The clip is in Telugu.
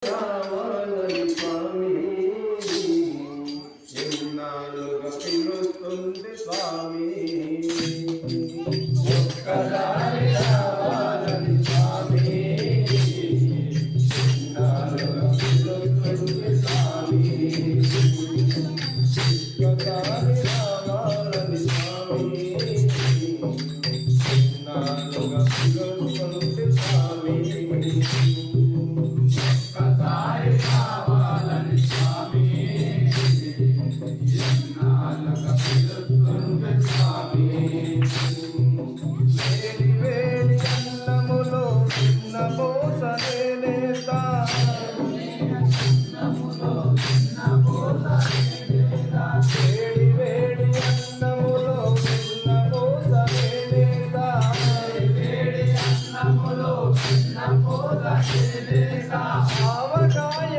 రావాలని స్వామి ఎన్నాళ్ళుగా పిలుస్తుంది స్వామి ఒక్కసారి రావాలని స్వామి ఎన్నాళ్ళుగా పిలుస్తుంది స్వామి ఒక్కసారి రావాలని స్వామి ఎన్నాళ్ళుగా పిలుస్తుంది స్వామి ఆవకాయ